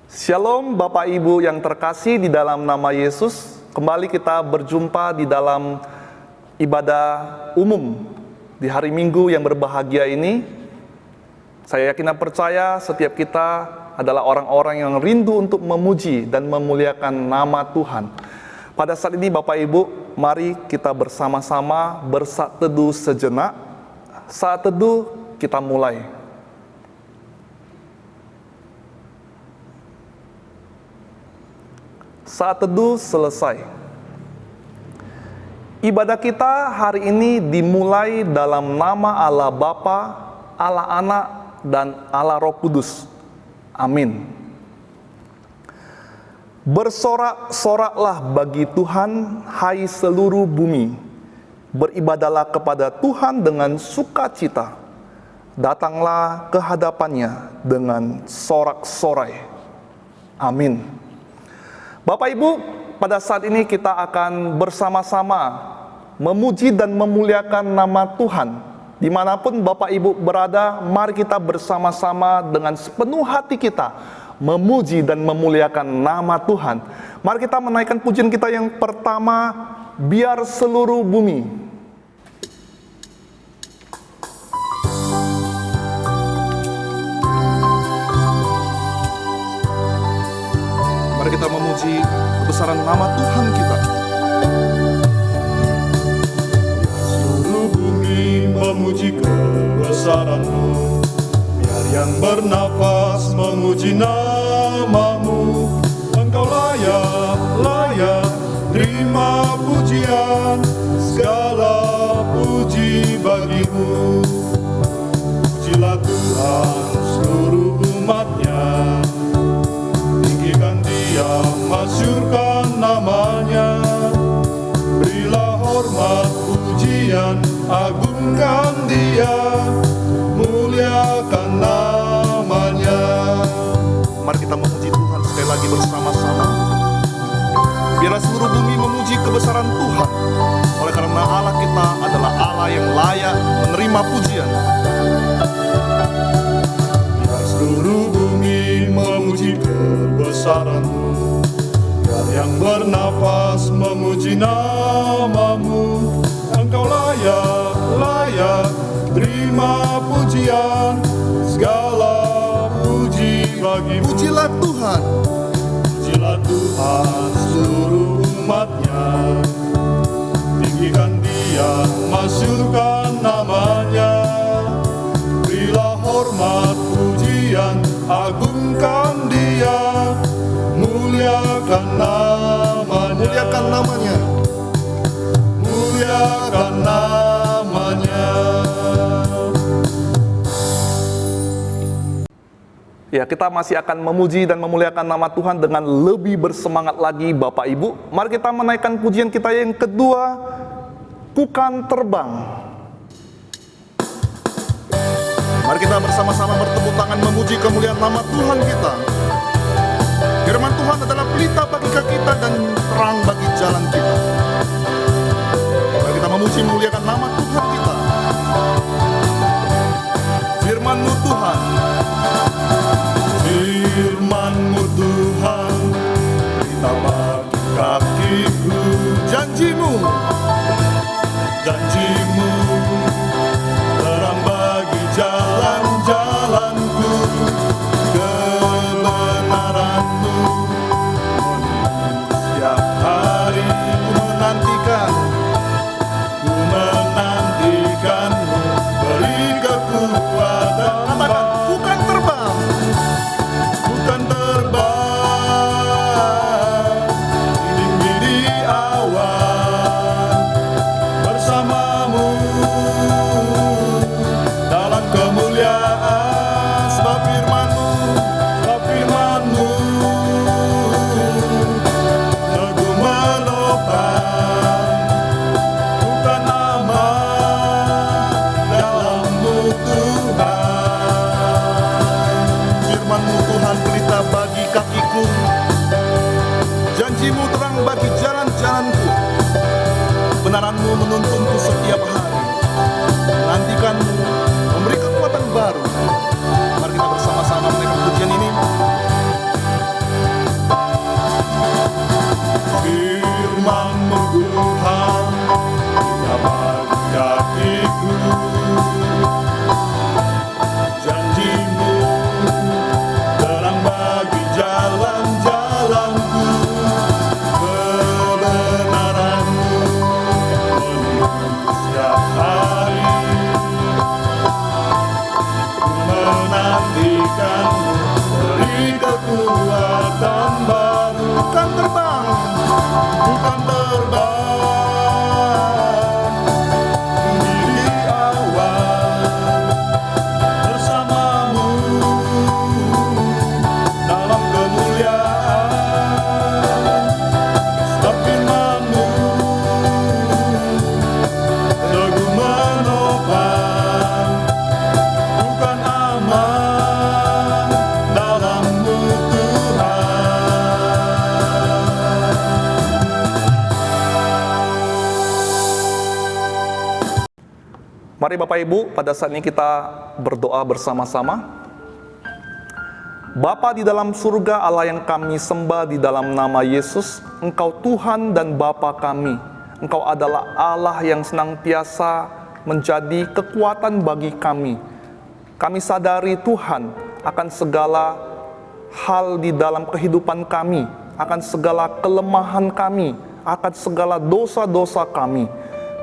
Shalom Bapak Ibu yang terkasih di dalam nama Yesus. Kembali kita berjumpa di dalam ibadah umum di hari Minggu yang berbahagia ini. Saya yakin dan percaya setiap kita adalah orang-orang yang rindu untuk memuji dan memuliakan nama Tuhan. Pada saat ini Bapak Ibu, mari kita bersama-sama bersaat teduh sejenak. Saat teduh kita mulai. Saat teduh selesai. Ibadah kita hari ini dimulai dalam nama Allah Bapa, Allah Anak, dan Allah Roh Kudus. Amin. Bersorak-soraklah bagi Tuhan, hai seluruh bumi. Beribadahlah kepada Tuhan dengan sukacita. Datanglah ke hadapannya dengan sorak-sorai. Amin. Bapak Ibu, pada saat ini kita akan bersama-sama memuji dan memuliakan nama Tuhan. Dimanapun Bapak Ibu berada, mari kita bersama-sama dengan sepenuh hati kita memuji dan memuliakan nama Tuhan. Mari kita menaikkan pujian kita yang pertama, biar seluruh bumi. Mari kita memuji kebesaran nama Tuhan kita. Seluruh bumi memuji kebesaran-Mu, biar yang bernafas memuji nama-Mu. Engkau layak terima pujian, segala puji bagi-Mu. Pujilah Tuhan seluruh umat-Nya, tinggikan Dia, masyurkan namanya. Berilah hormat pujian, agungkan Dia, muliakan namanya. Mari kita memuji Tuhan sekali lagi bersama-sama. Biarlah seluruh bumi memuji kebesaran Tuhan. Oleh karena Allah kita adalah Allah yang layak menerima pujian. Biar seluruh bumi memuji kebesaran-Mu, biar yang bernafas memuji nama-Mu. Engkau layak terima pujian, segala puji bagi-Mu. Pujilah Tuhan. Pujilah Tuhan seluruh umat-Nya, tinggikan Dia, masyurkan namanya. Berilah hormat pujian, agungkan Dia, muliakan namanya. Muliakan namanya. Muliakan namanya. Ya, kita masih akan memuji dan memuliakan nama Tuhan dengan lebih bersemangat lagi Bapak Ibu. Mari kita menaikkan pujian kita yang kedua, Kukan Terbang. Mari kita bersama-sama bertepuk tangan memuji kemuliaan nama Tuhan kita. Firman Tuhan adalah pelita bagi kaki kita dan terang bagi jalan kita. Mari kita memuji memuliakan nama Tuhan kita. Firman-Mu Tuhan. Firman-Mu Tuhan, pelita bagi kakiku. Janji-Mu terang bagi jalan-jalanku. Kebenaran-Mu setiap hari ku menantikan. ku menantikan-Mu, beri kekuatan. Katakan, bukan terbang. Bukan terbang tinggi di awan, bersama-Mu dalam kemuliaan. Sebab firman-Mu teguh menopang, bukan aman dalam-Mu Tuhan. Firman-Mu Tuhan pelita bagi kakiku. Janji-Mu terang bagi jalan-jalanku. Kebenaran-Mu menuntunku setiap hari. Nantikan-Mu memberi kekuatan baru. Mari kita bersama-sama menaikkan pujian ini. Mari Bapak Ibu, pada saat ini kita berdoa bersama-sama. Bapa di dalam surga, Allah yang kami sembah di dalam nama Yesus, Engkau Tuhan dan Bapa kami. Engkau adalah Allah yang senantiasa menjadi kekuatan bagi kami. Kami sadari Tuhan akan segala hal di dalam kehidupan kami, akan segala kelemahan kami, akan segala dosa-dosa kami.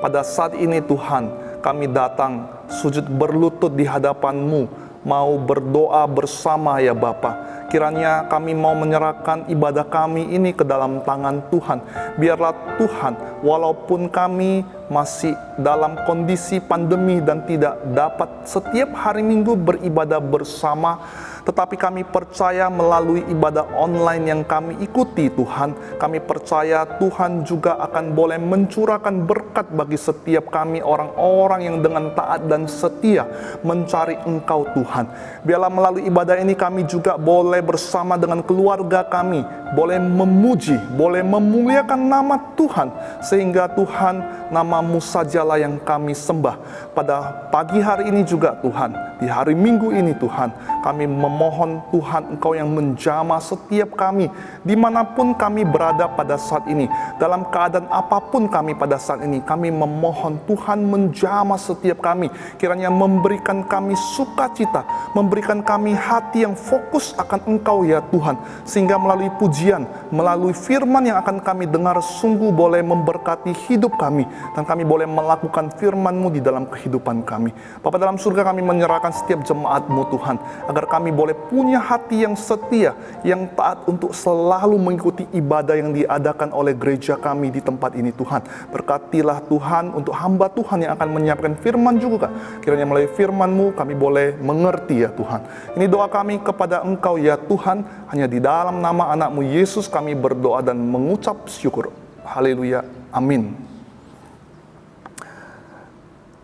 Pada saat ini Tuhan, kami datang sujud berlutut di hadapan-Mu, mau berdoa bersama ya Bapa. Kiranya kami mau menyerahkan ibadah kami ini ke dalam tangan Tuhan. Biarlah Tuhan, walaupun kami masih dalam kondisi pandemi dan tidak dapat setiap hari Minggu beribadah bersama, tetapi kami percaya melalui ibadah online yang kami ikuti Tuhan, kami percaya Tuhan juga akan boleh mencurahkan berkat bagi setiap kami orang-orang yang dengan taat dan setia mencari Engkau Tuhan. Biarlah melalui ibadah ini kami juga boleh bersama dengan keluarga kami, boleh memuji, boleh memuliakan nama Tuhan, sehingga Tuhan, nama-Mu sajalah yang kami sembah. Pada pagi hari ini juga Tuhan, di hari Minggu ini Tuhan, kami memohon Tuhan Engkau yang menjamah setiap kami, dimanapun kami berada pada saat ini, dalam keadaan apapun kami pada saat ini, kami memohon Tuhan menjamah setiap kami, kiranya memberikan kami sukacita, memberikan kami hati yang fokus akan Engkau ya Tuhan, sehingga melalui pujian, melalui firman yang akan kami dengar sungguh boleh memberkati hidup kami, dan kami boleh melakukan firman-Mu di dalam kehidupan kami. Bapa dalam surga, kami menyerahkan setiap jemaat-Mu Tuhan, agar kami boleh punya hati yang setia, yang taat untuk selalu mengikuti ibadah yang diadakan oleh gereja kami di tempat ini Tuhan. Berkatilah Tuhan untuk hamba Tuhan yang akan menyiapkan firman juga. Kiranya melalui firman-Mu kami boleh mengerti ya Tuhan. Ini doa kami kepada Engkau ya Tuhan, hanya di dalam nama anak-Mu Yesus kami berdoa dan mengucap syukur. Haleluya, amin.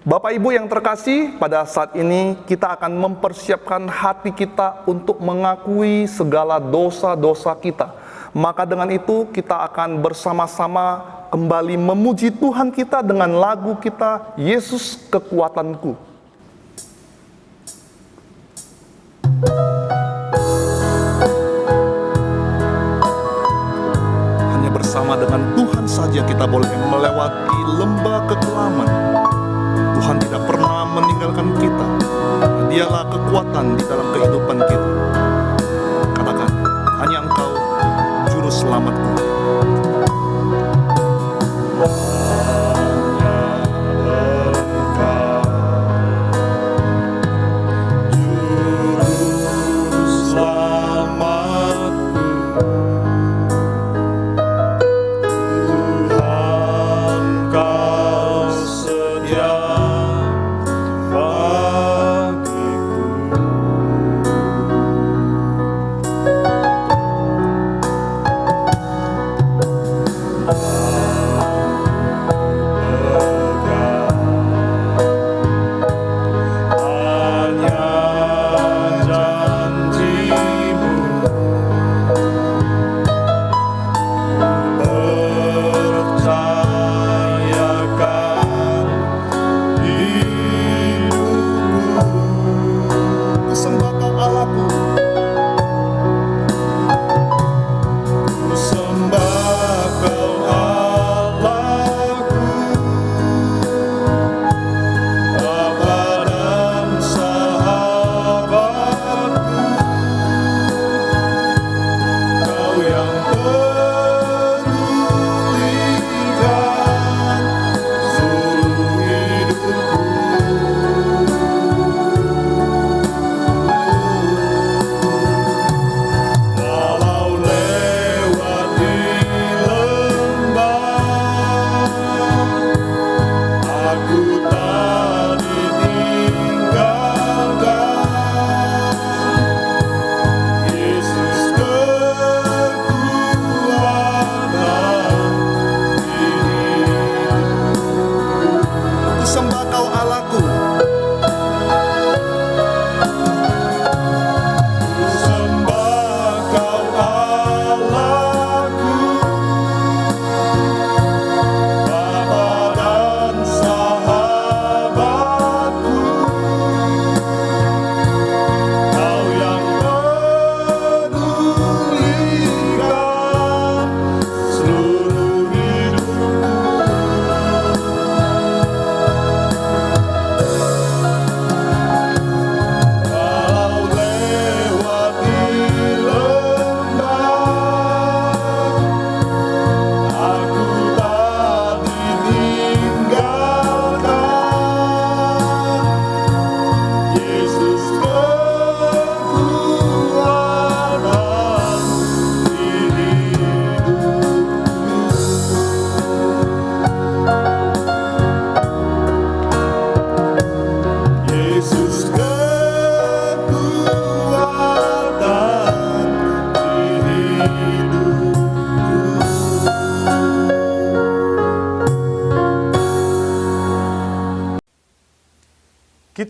Bapak Ibu yang terkasih, pada saat ini kita akan mempersiapkan hati kita untuk mengakui segala dosa-dosa kita. Maka dengan itu kita akan bersama-sama kembali memuji Tuhan kita dengan lagu kita, Yesus Kekuatanku. Hanya bersama dengan Tuhan saja kita boleh melewati lembah kekelaman. Tuhan tidak pernah meninggalkan kita. Dialah kekuatan di dalam kehidupan kita. Katakan, hanya Engkau juru selamatku.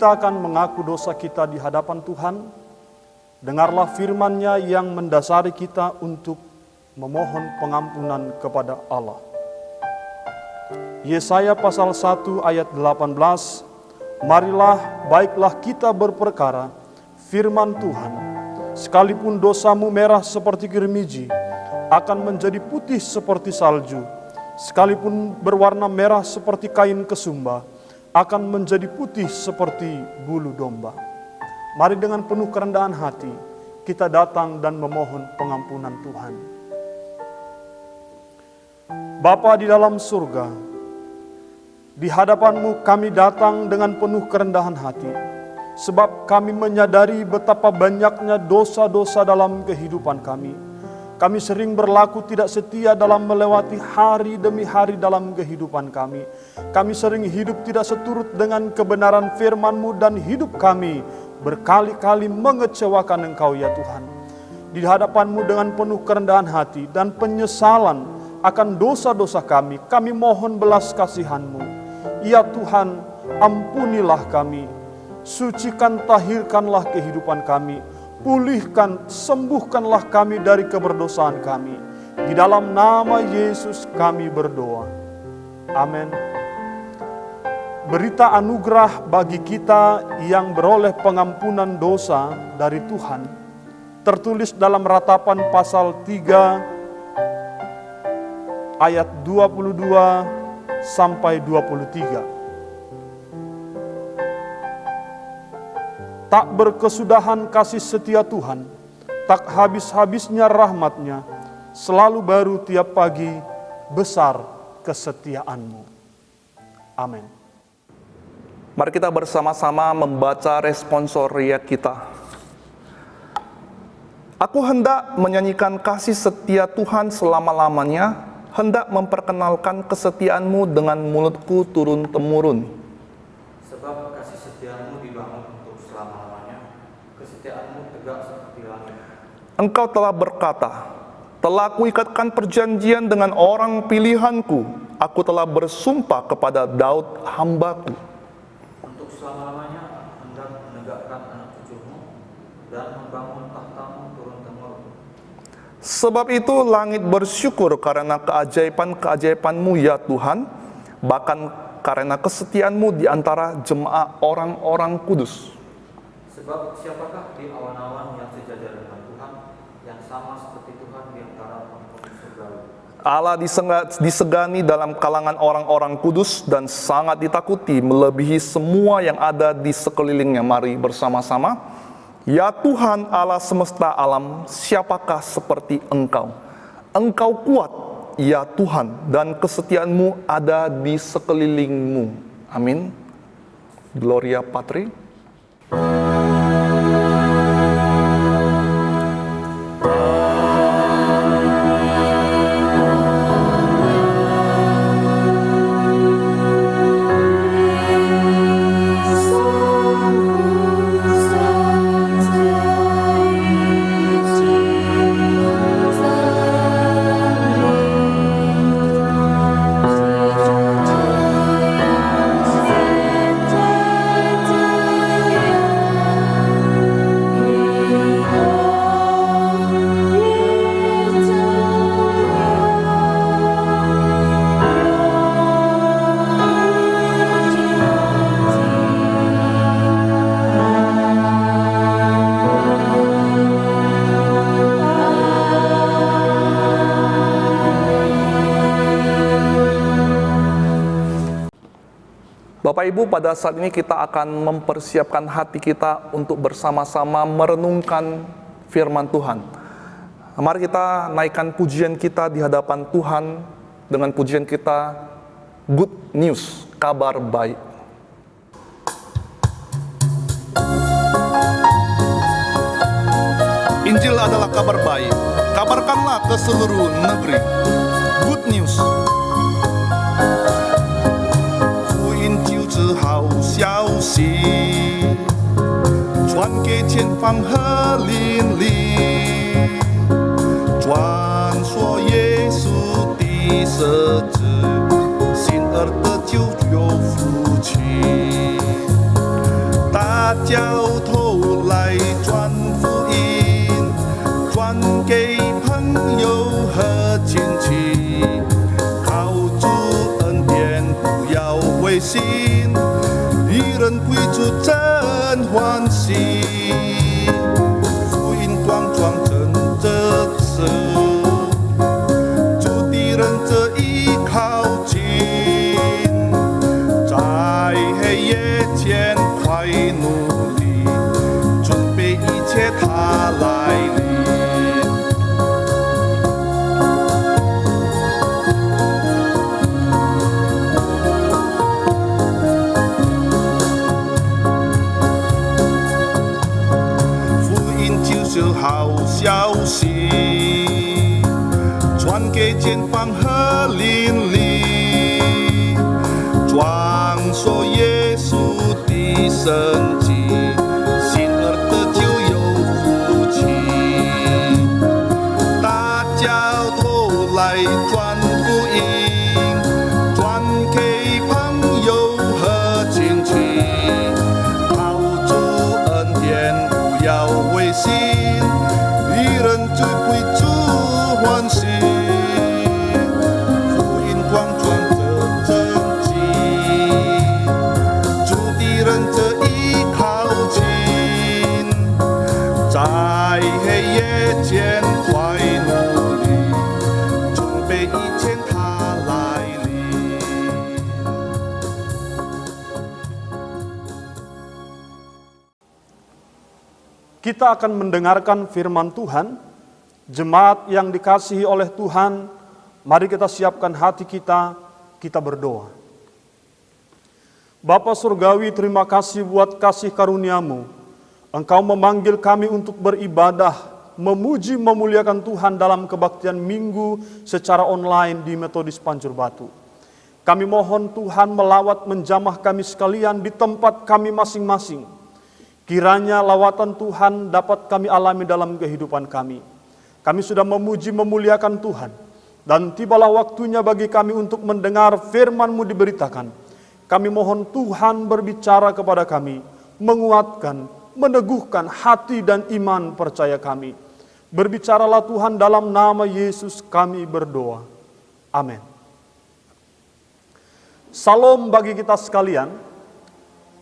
kita akan mengaku dosa kita di hadapan Tuhan. Dengarlah firman-Nya yang mendasari kita untuk memohon pengampunan kepada Allah. Yesaya pasal 1 ayat 18, marilah baiklah kita berperkara firman Tuhan, sekalipun dosamu merah seperti germiji, akan menjadi putih seperti salju, sekalipun berwarna merah seperti kain kesumba, akan menjadi putih seperti bulu domba. Mari dengan penuh kerendahan hati, kita datang dan memohon pengampunan Tuhan. Bapa di dalam surga, di hadapan-Mu kami datang dengan penuh kerendahan hati, sebab kami menyadari betapa banyaknya dosa-dosa dalam kehidupan kami. Kami sering berlaku tidak setia dalam melewati hari demi hari dalam kehidupan kami. Kami sering hidup tidak seturut dengan kebenaran firman-Mu dan hidup kami berkali-kali mengecewakan Engkau ya Tuhan. Di hadapan-Mu dengan penuh kerendahan hati dan penyesalan akan dosa-dosa kami mohon belas kasihan-Mu. Ya Tuhan, ampunilah kami, sucikan tahirkanlah kehidupan kami, pulihkan, sembuhkanlah kami dari keberdosaan kami. Di dalam nama Yesus kami berdoa. Amin. Berita anugerah bagi kita yang beroleh pengampunan dosa dari Tuhan tertulis dalam Ratapan pasal 3 ayat 22 sampai 23. Tak berkesudahan kasih setia Tuhan, tak habis-habisnya rahmat-Nya, selalu baru tiap pagi, besar kesetiaan-Mu. Amin. Mari kita bersama-sama membaca responsoria kita. Aku hendak menyanyikan kasih setia Tuhan selama-lamanya, hendak memperkenalkan kesetiaan-Mu dengan mulutku turun-temurun. Sebab kasih setia-Mu dibangun untuk selama-lamanya, kesetiaan-Mu tegak seperti langit. Engkau telah berkata, telah kuikatkan perjanjian dengan orang pilihanku, aku telah bersumpah kepada Daud hambaku. Untuk selama-lamanya hendak menegakkan anak cucu-Mu dan membangun tahta-Mu turun-temurun. Sebab itu langit bersyukur karena keajaiban-keajaiban-Mu ya Tuhan, bahkan karena kesetiaan-Mu di antara jemaah orang-orang kudus. Sebab siapakah di awan-awan yang sejajar dengan Tuhan, yang sama seperti Tuhan di antara penghuni surgawi. Allah disegani dalam kalangan orang-orang kudus dan sangat ditakuti melebihi semua yang ada di sekelilingnya. Mari bersama-sama. Ya Tuhan Allah semesta alam, siapakah seperti Engkau? Engkau kuat, ya Tuhan, dan kesetiaan-Mu ada di sekelilingmu. Amin. Gloria Patri. Bapak Ibu, pada saat ini kita akan mempersiapkan hati kita untuk bersama-sama merenungkan firman Tuhan. Mari kita naikkan pujian kita di hadapan Tuhan dengan pujian kita Good News, kabar baik. Injil adalah kabar baik, kabarkanlah ke seluruh negeri. Good News. 好消息，传给前方和邻里，传说耶稣的设置，心儿得救有福气。当心，一人归主真欢喜。福音广传真得胜，主的人这一靠近，在黑夜间快努力，准备一切他来临。好消息，传给前方和邻里，传说耶稣的神迹，信而得救有福气。大家都来传福音，传给朋友和亲戚，靠主恩典不要灰心。最归主欢喜，福音广传这真迹，主的人这一靠近，在黑夜间快努力，准备一切他来临。Kita akan mendengarkan firman Tuhan. Jemaat yang dikasihi oleh Tuhan, mari kita siapkan hati kita, kita berdoa. Bapa Surgawi, terima kasih buat kasih karunia-Mu. Engkau memanggil kami untuk beribadah, memuji, memuliakan Tuhan dalam kebaktian minggu secara online di Metodis Pancur Batu. Kami mohon Tuhan melawat menjamah kami sekalian di tempat kami masing-masing. Kiranya lawatan Tuhan dapat kami alami dalam kehidupan kami. Kami sudah memuji memuliakan Tuhan, dan tibalah waktunya bagi kami untuk mendengar firman-Mu diberitakan. Kami mohon Tuhan berbicara kepada kami, menguatkan, meneguhkan hati dan iman percaya kami. Berbicaralah Tuhan, dalam nama Yesus kami berdoa. Amin. Salam bagi kita sekalian.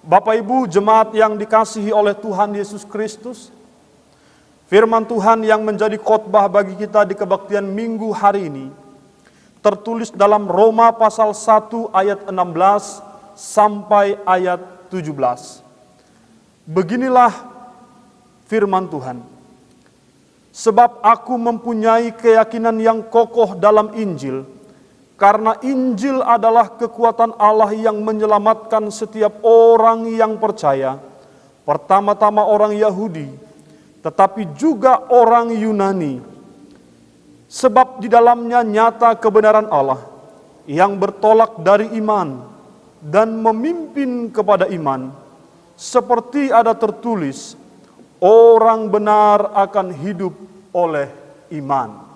Bapak Ibu jemaat yang dikasihi oleh Tuhan Yesus Kristus. Firman Tuhan yang menjadi khotbah bagi kita di kebaktian minggu hari ini tertulis dalam Roma pasal 1 ayat 16 sampai ayat 17. Beginilah firman Tuhan. Sebab aku mempunyai keyakinan yang kokoh dalam Injil, karena Injil adalah kekuatan Allah yang menyelamatkan setiap orang yang percaya, pertama-tama orang Yahudi, tetapi juga orang Yunani. Sebab di dalamnya nyata kebenaran Allah yang bertolak dari iman dan memimpin kepada iman, seperti ada tertulis, orang benar akan hidup oleh iman.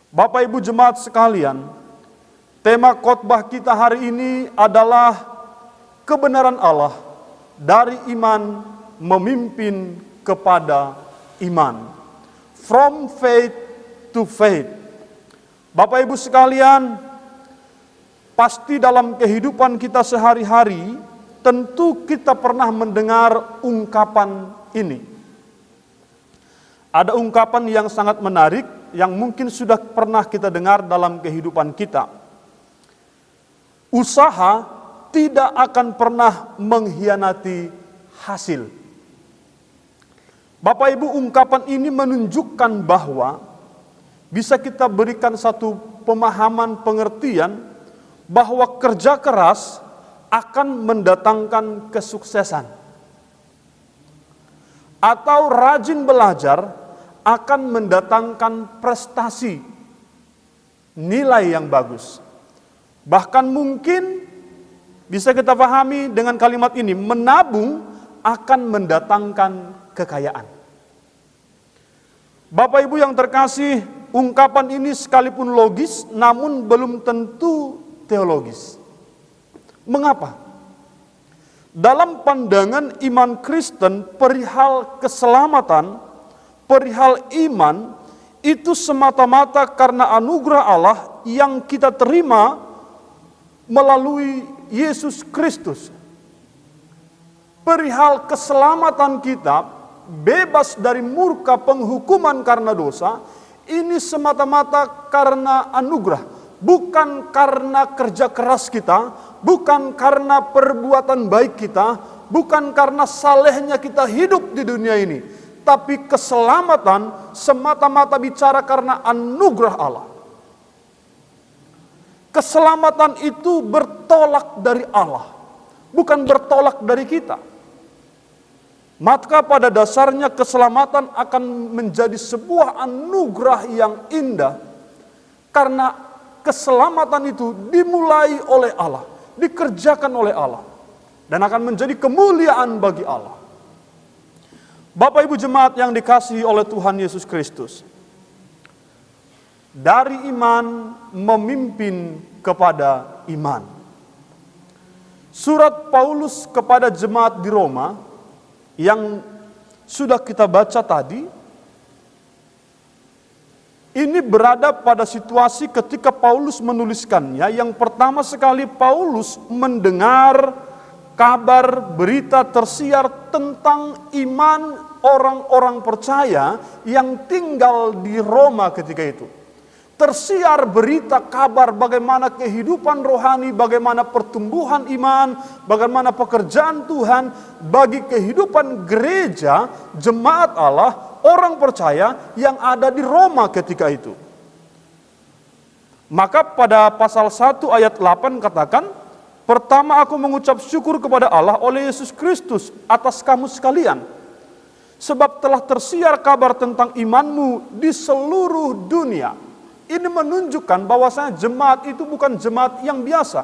Bapak Ibu jemaat sekalian, tema khotbah kita hari ini adalah kebenaran Allah dari iman memimpin kepada iman. From faith to faith. Bapak Ibu sekalian, pasti dalam kehidupan kita sehari-hari, tentu kita pernah mendengar ungkapan ini. Ada ungkapan yang sangat menarik, yang mungkin sudah pernah kita dengar dalam kehidupan kita. Usaha tidak akan pernah mengkhianati hasil. Bapak Ibu, ungkapan ini menunjukkan bahwa bisa kita berikan satu pemahaman pengertian bahwa kerja keras akan mendatangkan kesuksesan. Atau rajin belajar akan mendatangkan prestasi, nilai yang bagus. Bahkan mungkin bisa kita pahami dengan kalimat ini, menabung akan mendatangkan kekayaan. Bapak Ibu yang terkasih, ungkapan ini sekalipun logis, namun belum tentu teologis. Mengapa? Dalam pandangan iman Kristen, perihal keselamatan, perihal iman, itu semata-mata karena anugerah Allah yang kita terima melalui Yesus Kristus. Perihal keselamatan kita, bebas dari murka penghukuman karena dosa, ini semata-mata karena anugerah, bukan karena kerja keras kita, bukan karena perbuatan baik kita, bukan karena salehnya kita hidup di dunia ini, tapi keselamatan semata-mata bicara karena anugerah Allah. Keselamatan itu bertolak dari Allah, bukan bertolak dari kita. Maka pada dasarnya keselamatan akan menjadi sebuah anugerah yang indah, karena keselamatan itu dimulai oleh Allah, dikerjakan oleh Allah, dan akan menjadi kemuliaan bagi Allah. Bapak Ibu jemaat yang dikasihi oleh Tuhan Yesus Kristus, dari iman memimpin kepada iman. Surat Paulus kepada jemaat di Roma yang sudah kita baca tadi, ini berada pada situasi ketika Paulus menuliskannya. Yang pertama sekali Paulus mendengar kabar berita tersiar tentang iman orang-orang percaya yang tinggal di Roma ketika itu. Tersiar berita kabar bagaimana kehidupan rohani, bagaimana pertumbuhan iman, bagaimana pekerjaan Tuhan bagi kehidupan gereja, jemaat Allah, orang percaya yang ada di Roma ketika itu. Maka pada pasal 1 ayat 8 katakan, pertama aku mengucap syukur kepada Allah oleh Yesus Kristus atas kamu sekalian, sebab telah tersiar kabar tentang imanmu di seluruh dunia. Ini menunjukkan bahwasanya jemaat itu bukan jemaat yang biasa.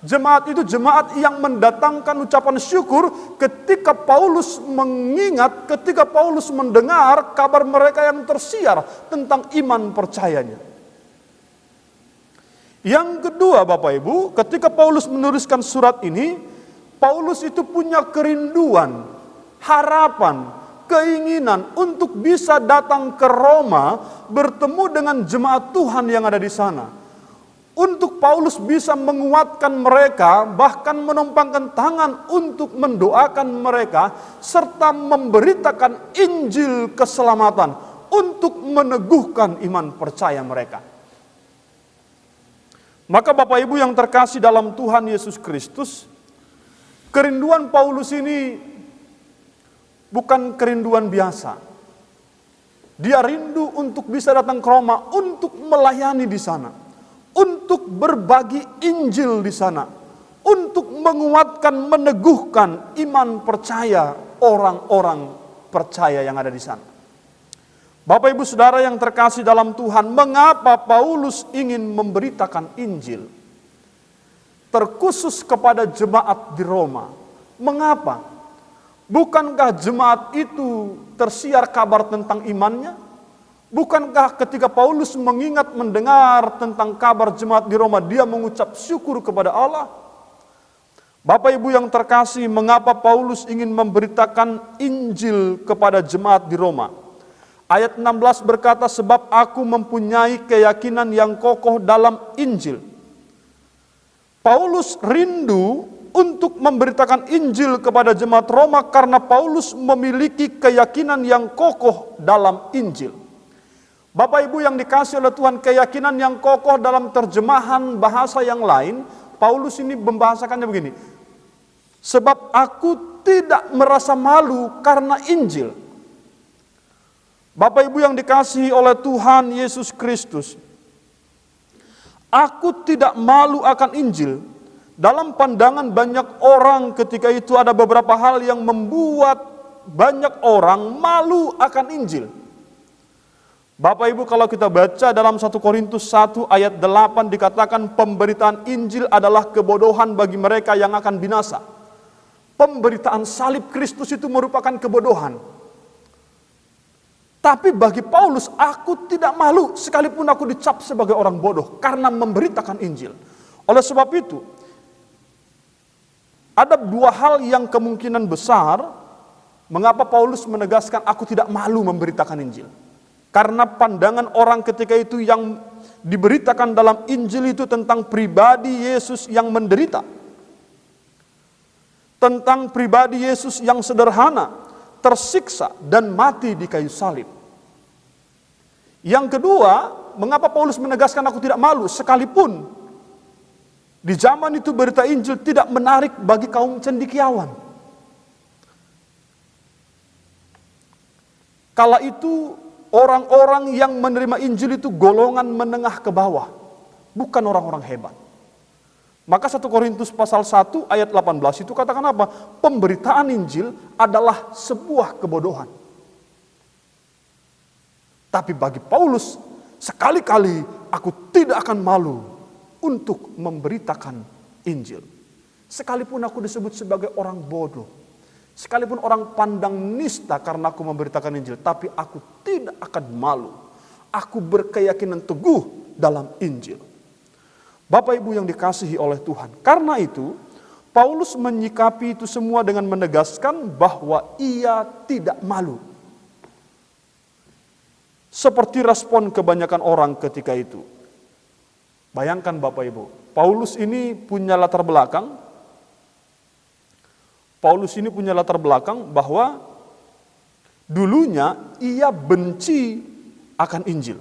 Jemaat itu jemaat yang mendatangkan ucapan syukur ketika Paulus mengingat, ketika Paulus mendengar kabar mereka yang tersiar tentang iman percayanya. Yang kedua Bapak Ibu, ketika Paulus menuliskan surat ini, Paulus itu punya kerinduan, harapan, keinginan untuk bisa datang ke Roma, bertemu dengan jemaat Tuhan yang ada di sana. Untuk Paulus bisa menguatkan mereka, bahkan menumpangkan tangan untuk mendoakan mereka, serta memberitakan Injil keselamatan untuk meneguhkan iman percaya mereka. Maka Bapak Ibu yang terkasih dalam Tuhan Yesus Kristus, kerinduan Paulus ini bukan kerinduan biasa. Dia rindu untuk bisa datang ke Roma, untuk melayani di sana, untuk berbagi Injil di sana, untuk menguatkan, meneguhkan iman percaya orang-orang percaya yang ada di sana. Bapak Ibu Saudara yang terkasih dalam Tuhan, mengapa Paulus ingin memberitakan Injil terkhusus kepada jemaat di Roma? Mengapa? Bukankah jemaat itu tersiar kabar tentang imannya? Bukankah ketika Paulus mengingat mendengar tentang kabar jemaat di Roma, dia mengucap syukur kepada Allah? Bapak Ibu yang terkasih, mengapa Paulus ingin memberitakan Injil kepada jemaat di Roma? Ayat 16 berkata, sebab aku mempunyai keyakinan yang kokoh dalam Injil. Paulus rindu untuk memberitakan Injil kepada jemaat Roma karena Paulus memiliki keyakinan yang kokoh dalam Injil. Bapak Ibu yang dikasih oleh Tuhan, keyakinan yang kokoh dalam terjemahan bahasa yang lain, Paulus ini membahasakannya begini. Sebab aku tidak merasa malu karena Injil. Bapak Ibu yang dikasihi oleh Tuhan Yesus Kristus, aku tidak malu akan Injil. Dalam pandangan banyak orang ketika itu ada beberapa hal yang membuat banyak orang malu akan Injil. Bapak Ibu, kalau kita baca dalam 1 Korintus 1 ayat 8 dikatakan pemberitaan Injil adalah kebodohan bagi mereka yang akan binasa. Pemberitaan salib Kristus itu merupakan kebodohan. Tapi bagi Paulus, aku tidak malu sekalipun aku dicap sebagai orang bodoh karena memberitakan Injil. Oleh sebab itu, ada dua hal yang kemungkinan besar mengapa Paulus menegaskan aku tidak malu memberitakan Injil. Karena pandangan orang ketika itu yang diberitakan dalam Injil itu tentang pribadi Yesus yang menderita. Tentang pribadi Yesus yang sederhana, tersiksa dan mati di kayu salib. Yang kedua, mengapa Paulus menegaskan aku tidak malu sekalipun di zaman itu berita Injil tidak menarik bagi kaum cendekiawan. Kala itu orang-orang yang menerima Injil itu golongan menengah ke bawah, bukan orang-orang hebat. Maka 1 Korintus pasal 1 ayat 18 itu katakan apa? Pemberitaan Injil adalah sebuah kebodohan. Tapi bagi Paulus, sekali-kali aku tidak akan malu untuk memberitakan Injil. Sekalipun aku disebut sebagai orang bodoh, sekalipun orang pandang nista karena aku memberitakan Injil, tapi aku tidak akan malu. Aku berkeyakinan teguh dalam Injil. Bapak Ibu yang dikasihi oleh Tuhan, karena itu Paulus menyikapi itu semua dengan menegaskan bahwa ia tidak malu. Seperti respon kebanyakan orang ketika itu. Bayangkan Bapak Ibu, Paulus ini punya latar belakang. Bahwa dulunya ia benci akan Injil.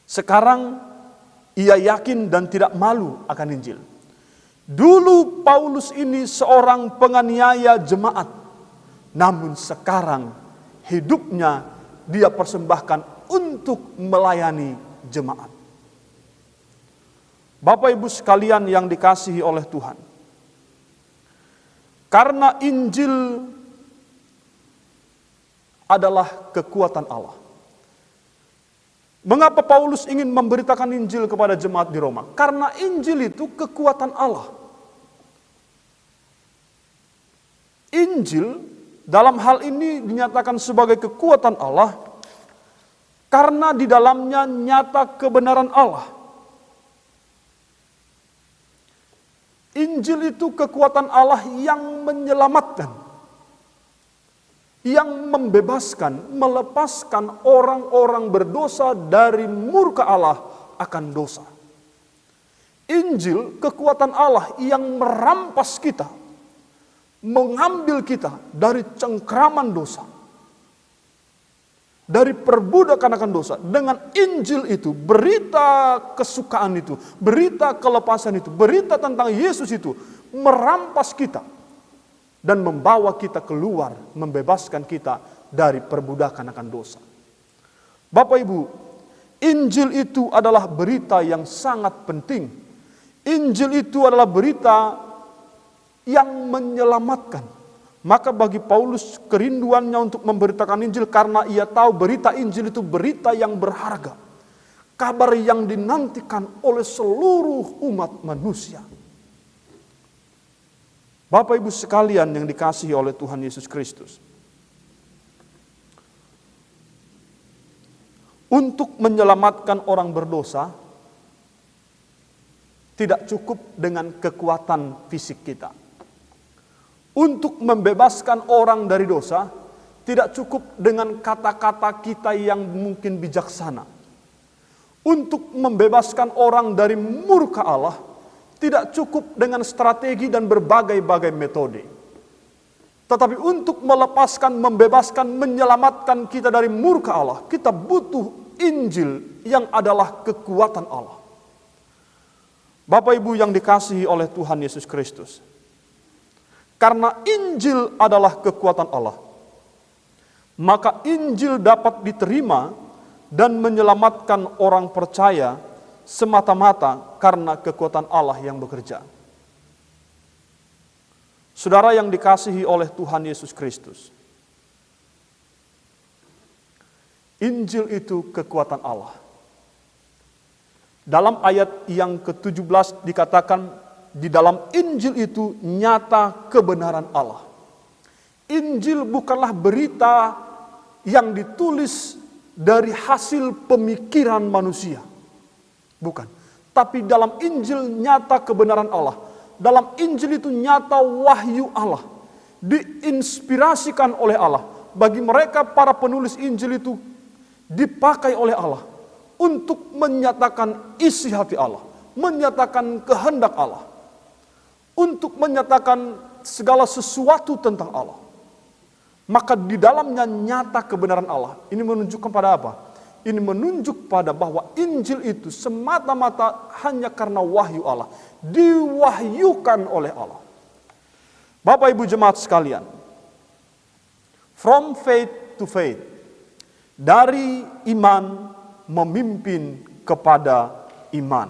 Sekarang ia yakin dan tidak malu akan Injil. Dulu Paulus ini seorang penganiaya jemaat. Namun sekarang hidupnya dia persembahkan untuk melayani jemaat. Bapak Ibu sekalian yang dikasihi oleh Tuhan. Karena Injil adalah kekuatan Allah. Mengapa Paulus ingin memberitakan Injil kepada jemaat di Roma? Karena Injil itu kekuatan Allah. Injil dalam hal ini dinyatakan sebagai kekuatan Allah karena di dalamnya nyata kebenaran Allah. Injil itu kekuatan Allah yang menyelamatkan, yang membebaskan, melepaskan orang-orang berdosa dari murka Allah akan dosa. Injil kekuatan Allah yang merampas kita, mengambil kita dari cengkraman dosa, dari perbudakan akan dosa. Dengan Injil itu, berita kesukaan itu, berita kelepasan itu, berita tentang Yesus itu merampas kita dan membawa kita keluar, membebaskan kita dari perbudakan akan dosa. Bapak Ibu, Injil itu adalah berita yang sangat penting. Injil itu adalah berita yang menyelamatkan. Maka bagi Paulus kerinduannya untuk memberitakan Injil karena ia tahu berita Injil itu berita yang berharga. Kabar yang dinantikan oleh seluruh umat manusia. Bapak Ibu sekalian yang dikasihi oleh Tuhan Yesus Kristus. Untuk menyelamatkan orang berdosa, tidak cukup dengan kekuatan fisik kita. Untuk membebaskan orang dari dosa, tidak cukup dengan kata-kata kita yang mungkin bijaksana. Untuk membebaskan orang dari murka Allah, tidak cukup dengan strategi dan berbagai-bagai metode. Tetapi untuk melepaskan, membebaskan, menyelamatkan kita dari murka Allah, kita butuh Injil yang adalah kekuatan Allah. Bapak Ibu yang dikasihi oleh Tuhan Yesus Kristus. Karena Injil adalah kekuatan Allah, maka Injil dapat diterima dan menyelamatkan orang percaya semata-mata karena kekuatan Allah yang bekerja. Saudara yang dikasihi oleh Tuhan Yesus Kristus, Injil itu kekuatan Allah. Dalam ayat yang ke-17 dikatakan, di dalam Injil itu nyata kebenaran Allah. Injil bukanlah berita yang ditulis dari hasil pemikiran manusia. Bukan. Tapi dalam Injil nyata kebenaran Allah. Dalam Injil itu nyata wahyu Allah. Diinspirasikan oleh Allah. Bagi mereka para penulis Injil itu dipakai oleh Allah untuk menyatakan isi hati Allah, menyatakan kehendak Allah, untuk menyatakan segala sesuatu tentang Allah. Maka di dalamnya nyata kebenaran Allah. Ini menunjukkan pada apa? Ini menunjuk pada bahwa Injil itu semata-mata hanya karena wahyu Allah. Diwahyukan oleh Allah. Bapak Ibu jemaat sekalian. From faith to faith. Dari iman memimpin kepada iman.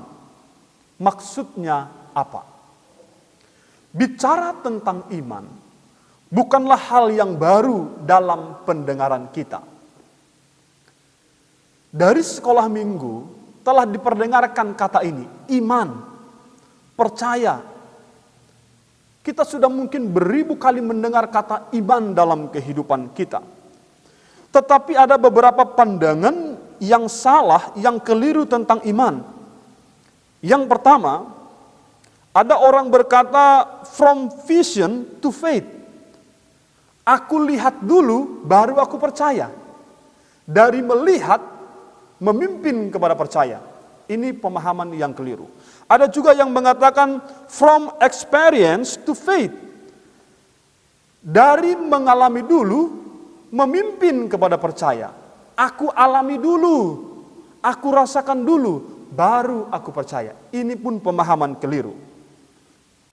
Maksudnya apa? Bicara tentang iman bukanlah hal yang baru dalam pendengaran kita. Dari sekolah minggu telah diperdengarkan kata ini, iman, percaya. Kita sudah mungkin beribu kali mendengar kata iman dalam kehidupan kita. Tetapi ada beberapa pandangan yang salah, yang keliru tentang iman. Yang pertama, ada orang berkata from vision to faith. Aku lihat dulu baru aku percaya. Dari melihat memimpin kepada percaya. Ini pemahaman yang keliru. Ada juga yang mengatakan from experience to faith. Dari mengalami dulu memimpin kepada percaya. Aku alami dulu, aku rasakan dulu, baru aku percaya. Ini pun pemahaman keliru.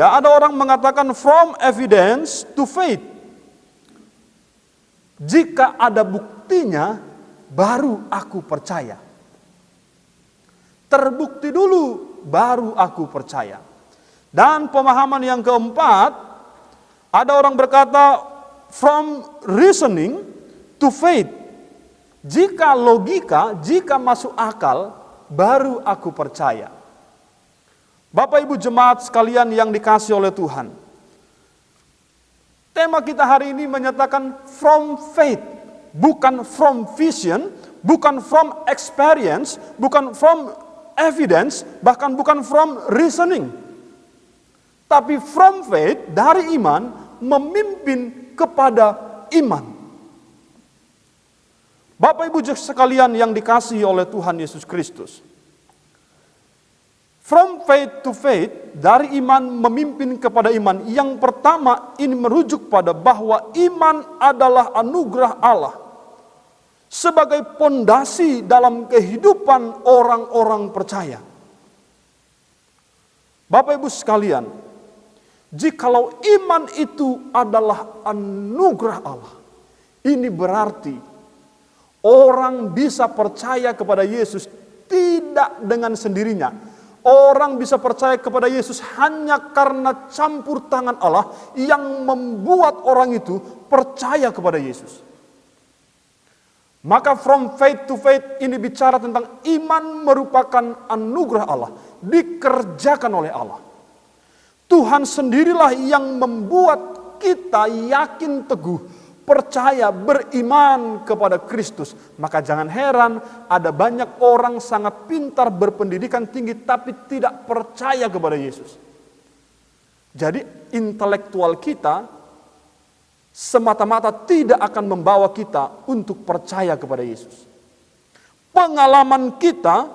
Ya, ada orang mengatakan from evidence to faith. Jika ada buktinya, baru aku percaya. Terbukti dulu, baru aku percaya. Dan pemahaman yang keempat, ada orang berkata from reasoning to faith. Jika logika, jika masuk akal, baru aku percaya. Bapak Ibu jemaat sekalian yang dikasihi oleh Tuhan. Tema kita hari ini menyatakan from faith, bukan from vision, bukan from experience, bukan from evidence, bahkan bukan from reasoning. Tapi from faith, dari iman, memimpin kepada iman. Bapak Ibu sekalian yang dikasihi oleh Tuhan Yesus Kristus. From faith to faith, dari iman memimpin kepada iman. Yang pertama ini merujuk pada bahwa iman adalah anugerah Allah. Sebagai pondasi dalam kehidupan orang-orang percaya. Bapak Ibu sekalian, jikalau iman itu adalah anugerah Allah, ini berarti orang bisa percaya kepada Yesus tidak dengan sendirinya. Orang bisa percaya kepada Yesus hanya karena campur tangan Allah yang membuat orang itu percaya kepada Yesus. Maka from faith to faith ini bicara tentang iman merupakan anugerah Allah, dikerjakan oleh Allah. Tuhan sendirilah yang membuat kita yakin teguh, percaya, beriman kepada Kristus. Maka jangan heran ada banyak orang sangat pintar, berpendidikan tinggi, tapi tidak percaya kepada Yesus. Jadi intelektual kita semata-mata tidak akan membawa kita untuk percaya kepada Yesus. Pengalaman kita,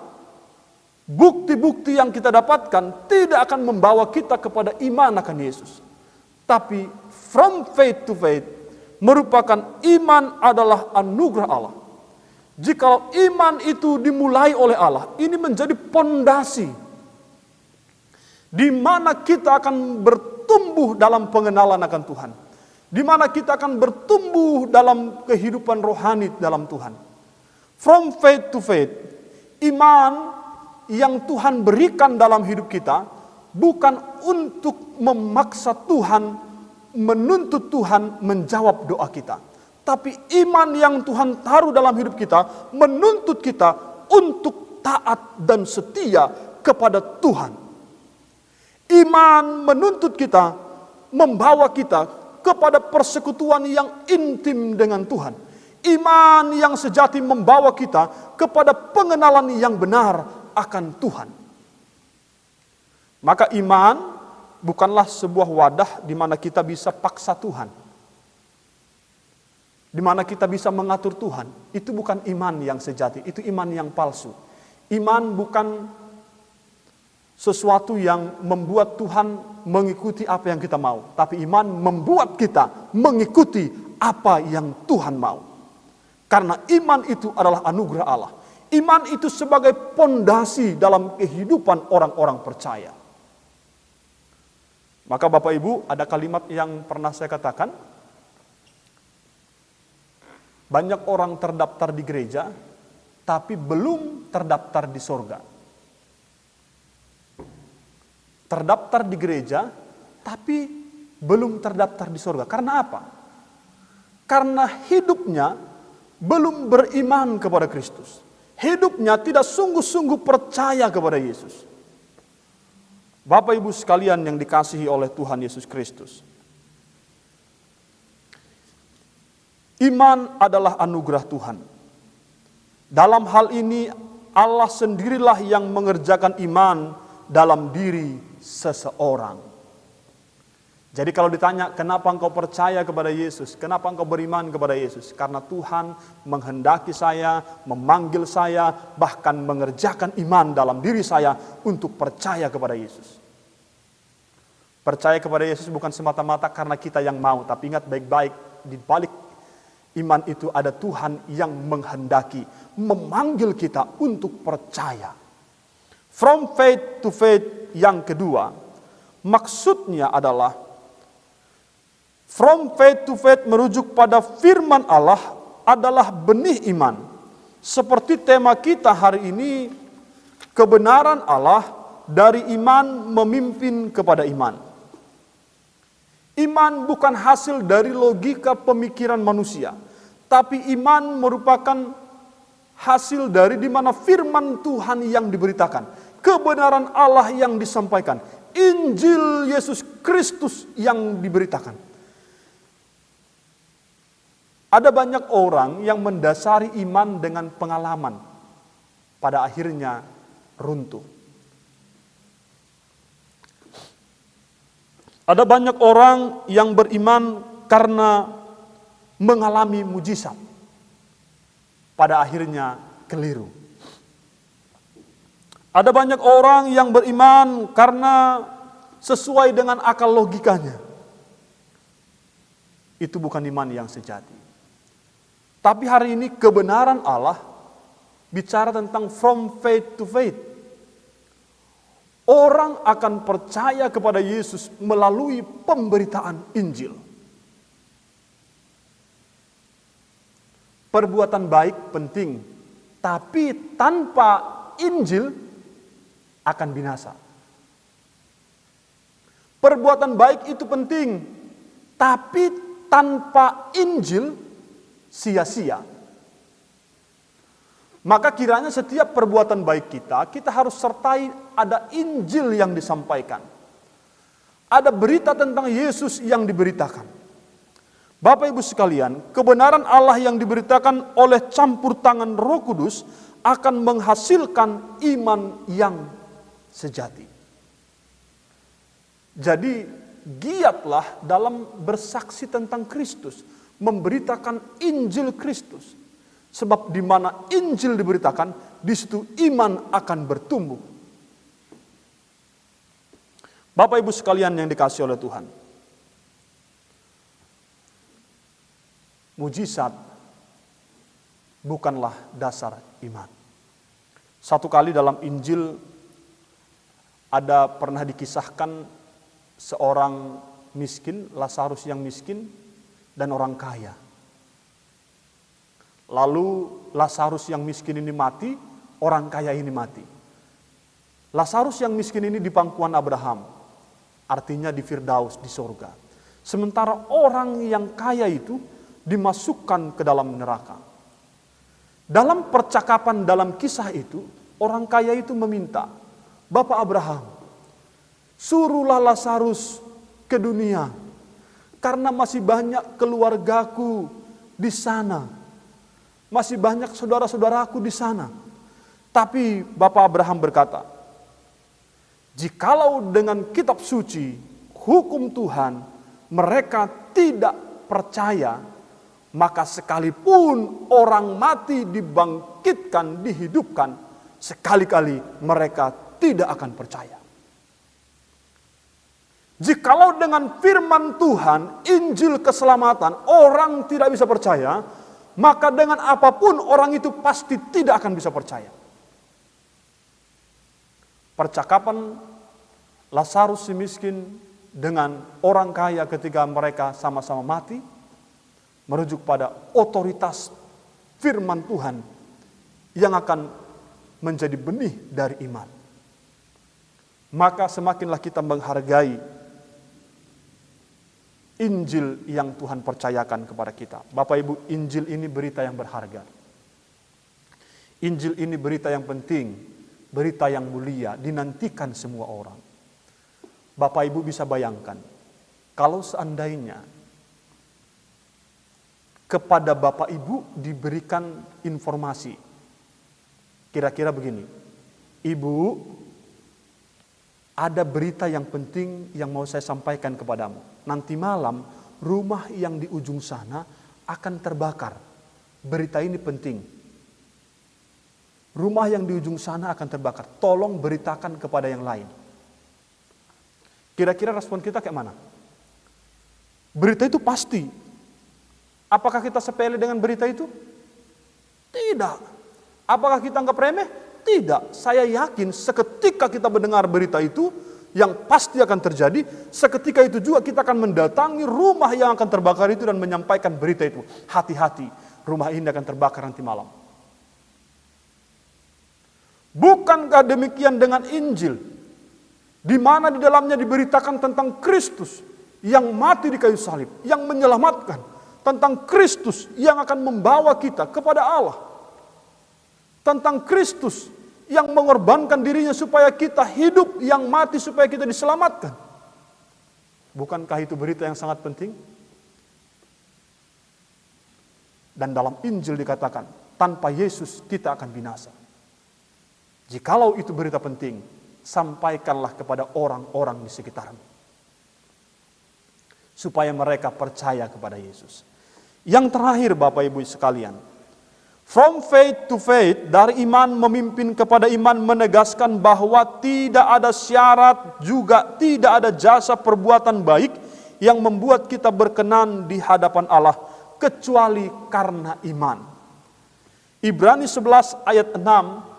bukti-bukti yang kita dapatkan tidak akan membawa kita kepada iman akan Yesus. Tapi from faith to faith merupakan iman adalah anugerah Allah. Jika iman itu dimulai oleh Allah, ini menjadi pondasi di mana kita akan bertumbuh dalam pengenalan akan Tuhan. Di mana kita akan bertumbuh dalam kehidupan rohani dalam Tuhan. From faith to faith, iman yang Tuhan berikan dalam hidup kita bukan untuk memaksa Tuhan, menuntut Tuhan menjawab doa kita. Tapi iman yang Tuhan taruh dalam hidup kita menuntut kita untuk taat dan setia kepada Tuhan. Iman menuntut kita, membawa kita kepada persekutuan yang intim dengan Tuhan. Iman yang sejati membawa kita kepada pengenalan yang benar akan Tuhan. Maka iman bukanlah sebuah wadah di mana kita bisa paksa Tuhan. Di mana kita bisa mengatur Tuhan. Itu bukan iman yang sejati, itu iman yang palsu. Iman bukan sesuatu yang membuat Tuhan mengikuti apa yang kita mau. Tapi iman membuat kita mengikuti apa yang Tuhan mau. Karena iman itu adalah anugerah Allah. Iman itu sebagai pondasi dalam kehidupan orang-orang percaya. Maka Bapak Ibu, ada kalimat yang pernah saya katakan, banyak orang terdaftar di gereja, tapi belum terdaftar di sorga. Terdaftar di gereja, tapi belum terdaftar di sorga. Karena apa? Karena hidupnya belum beriman kepada Kristus. Hidupnya tidak sungguh-sungguh percaya kepada Yesus. Bapak Ibu sekalian yang dikasihi oleh Tuhan Yesus Kristus. Iman adalah anugerah Tuhan. Dalam hal ini Allah sendirilah yang mengerjakan iman dalam diri seseorang. Jadi kalau ditanya kenapa engkau percaya kepada Yesus, kenapa engkau beriman kepada Yesus? Karena Tuhan menghendaki saya, memanggil saya, bahkan mengerjakan iman dalam diri saya untuk percaya kepada Yesus. Percaya kepada Yesus bukan semata-mata karena kita yang mau, tapi ingat baik-baik, di balik iman itu ada Tuhan yang menghendaki, memanggil kita untuk percaya. From faith to faith yang kedua, maksudnya adalah from faith to faith merujuk pada firman Allah adalah benih iman. Seperti tema kita hari ini, kebenaran Allah dari iman memimpin kepada iman. Iman bukan hasil dari logika pemikiran manusia, tapi iman merupakan hasil dari di mana firman Tuhan yang diberitakan, kebenaran Allah yang disampaikan, Injil Yesus Kristus yang diberitakan. Ada banyak orang yang mendasari iman dengan pengalaman, pada akhirnya runtuh. Ada banyak orang yang beriman karena mengalami mujizat, pada akhirnya keliru. Ada banyak orang yang beriman karena sesuai dengan akal logikanya. Itu bukan iman yang sejati. Tapi hari ini kebenaran Allah bicara tentang from faith to faith. Orang akan percaya kepada Yesus melalui pemberitaan Injil. Perbuatan baik penting, tapi tanpa Injil akan binasa. Perbuatan baik itu penting, tapi tanpa Injil sia-sia. Maka kiranya setiap perbuatan baik kita harus sertai ada Injil yang disampaikan. Ada berita tentang Yesus yang diberitakan. Bapak Ibu sekalian, kebenaran Allah yang diberitakan oleh campur tangan Roh Kudus akan menghasilkan iman yang sejati. Jadi giatlah dalam bersaksi tentang Kristus, memberitakan Injil Kristus. Sebab di mana Injil diberitakan, di situ iman akan bertumbuh. Bapak Ibu sekalian yang dikasihi oleh Tuhan. Mujizat bukanlah dasar iman. Satu kali dalam Injil ada pernah dikisahkan seorang miskin, Lazarus yang miskin, dan orang kaya. Lalu Lazarus yang miskin ini mati, orang kaya ini mati. Lazarus yang miskin ini di pangkuan Abraham, artinya di Firdaus, di sorga. Sementara orang yang kaya itu dimasukkan ke dalam neraka. Dalam percakapan dalam kisah itu, orang kaya itu meminta, Bapak Abraham, suruhlah Lazarus ke dunia, karena masih banyak keluargaku di sana. Masih banyak saudara-saudaraku di sana. Tapi Bapak Abraham berkata, jikalau dengan kitab suci, hukum Tuhan, mereka tidak percaya, maka sekalipun orang mati dibangkitkan, dihidupkan, sekali-kali mereka tidak akan percaya. Jikalau dengan firman Tuhan, Injil keselamatan, orang tidak bisa percaya, maka dengan apapun orang itu pasti tidak akan bisa percaya. Percakapan Lazarus si miskin dengan orang kaya ketika mereka sama-sama mati, merujuk pada otoritas firman Tuhan yang akan menjadi benih dari iman. Maka semakinlah kita menghargai Injil yang Tuhan percayakan kepada kita. Bapak Ibu, Injil ini berita yang berharga. Injil ini berita yang penting, berita yang mulia, dinantikan semua orang. Bapak Ibu bisa bayangkan, kalau seandainya kepada Bapak Ibu diberikan informasi, kira-kira begini, Ibu, ada berita yang penting yang mau saya sampaikan kepadamu. Nanti malam rumah yang di ujung sana akan terbakar. Berita ini penting. Rumah yang di ujung sana akan terbakar. Tolong beritakan kepada yang lain. Kira-kira respon kita kayak mana? Berita itu pasti. Apakah kita sepele dengan berita itu? Tidak. Apakah kita anggap remeh? Tidak. Saya yakin seketika kita mendengar berita itu, yang pasti akan terjadi, seketika itu juga kita akan mendatangi rumah yang akan terbakar itu dan menyampaikan berita itu. Hati-hati, rumah ini akan terbakar nanti malam. Bukankah demikian dengan Injil? Di mana di dalamnya diberitakan tentang Kristus yang mati di kayu salib, yang menyelamatkan, tentang Kristus yang akan membawa kita kepada Allah. Tentang Kristus yang mengorbankan dirinya supaya kita hidup, yang mati supaya kita diselamatkan. Bukankah itu berita yang sangat penting? Dan dalam Injil dikatakan, tanpa Yesus kita akan binasa. Jikalau itu berita penting, sampaikanlah kepada orang-orang di sekitarmu, supaya mereka percaya kepada Yesus. Yang terakhir Bapak Ibu sekalian, from faith to faith, dari iman memimpin kepada iman, menegaskan bahwa tidak ada syarat, juga tidak ada jasa perbuatan baik yang membuat kita berkenan di hadapan Allah, kecuali karena iman. Ibrani 11 ayat 6,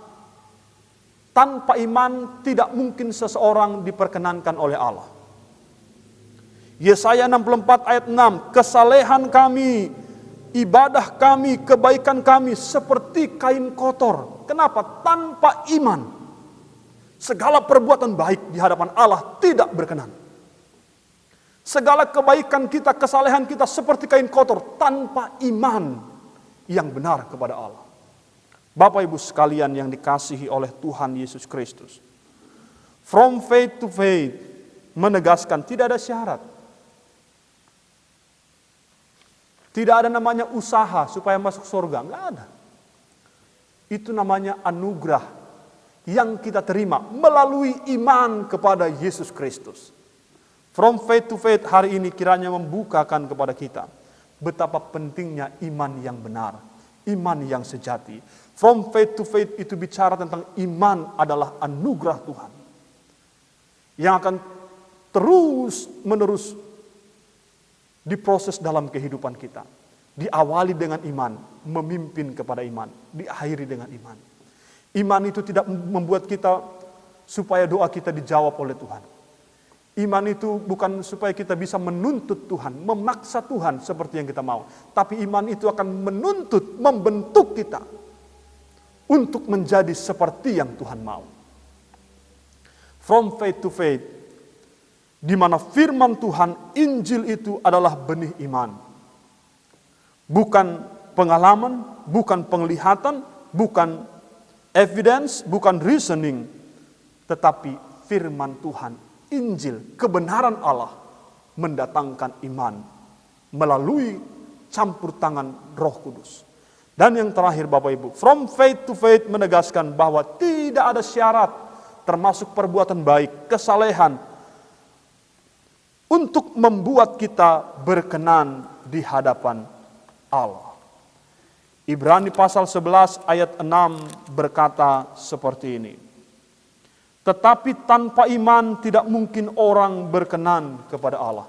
tanpa iman tidak mungkin seseorang diperkenankan oleh Allah. Yesaya 64 ayat 6, kesalehan kami, ibadah kami, kebaikan kami seperti kain kotor. Kenapa? Tanpa iman, segala perbuatan baik di hadapan Allah tidak berkenan. Segala kebaikan kita, kesalehan kita seperti kain kotor tanpa iman yang benar kepada Allah. Bapak Ibu sekalian yang dikasihi oleh Tuhan Yesus Kristus, from faith to faith menegaskan tidak ada syarat. Tidak ada namanya usaha supaya masuk surga, enggak ada. Itu namanya anugerah yang kita terima melalui iman kepada Yesus Kristus. From faith to faith hari ini kiranya membukakan kepada kita betapa pentingnya iman yang benar, iman yang sejati. From faith to faith itu bicara tentang iman adalah anugerah Tuhan yang akan terus menerus diproses dalam kehidupan kita. Diawali dengan iman, memimpin kepada iman, diakhiri dengan iman. Iman itu tidak membuat kita supaya doa kita dijawab oleh Tuhan. Iman itu bukan supaya kita bisa menuntut Tuhan, memaksa Tuhan seperti yang kita mau. Tapi iman itu akan menuntut, membentuk kita untuk menjadi seperti yang Tuhan mau. From faith to faith, di mana firman Tuhan, Injil itu adalah benih iman. Bukan pengalaman, bukan penglihatan, bukan evidence, bukan reasoning, tetapi firman Tuhan, Injil, kebenaran Allah mendatangkan iman melalui campur tangan Roh Kudus. Dan yang terakhir Bapak Ibu, from faith to faith menegaskan bahwa tidak ada syarat termasuk perbuatan baik, kesalehan untuk membuat kita berkenan di hadapan Allah. Ibrani pasal 11 ayat 6 berkata seperti ini. Tetapi tanpa iman tidak mungkin orang berkenan kepada Allah.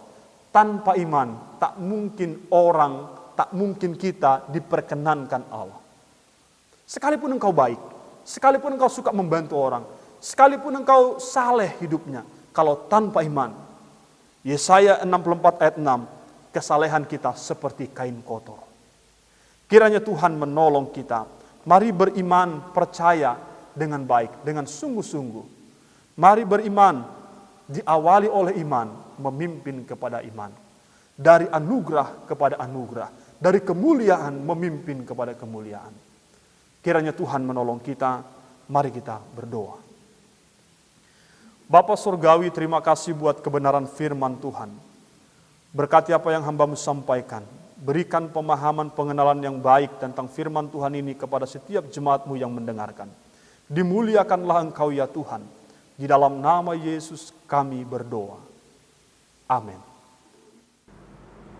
Tanpa iman tak mungkin kita diperkenankan Allah. Sekalipun engkau baik, sekalipun engkau suka membantu orang, sekalipun engkau saleh hidupnya, kalau tanpa iman, Yesaya 64 ayat 6, kesalehan kita seperti kain kotor. Kiranya Tuhan menolong kita. Mari beriman, percaya dengan baik, dengan sungguh-sungguh. Mari beriman, diawali oleh iman, memimpin kepada iman. Dari anugerah kepada anugerah, dari kemuliaan memimpin kepada kemuliaan. Kiranya Tuhan menolong kita, mari kita berdoa. Bapa Surgawi, terima kasih buat kebenaran firman Tuhan. Berkati apa yang hamba-Mu sampaikan. Berikan pemahaman pengenalan yang baik tentang firman Tuhan ini kepada setiap jemaat-Mu yang mendengarkan. Dimuliakanlah Engkau ya Tuhan. Di dalam nama Yesus kami berdoa. Amin.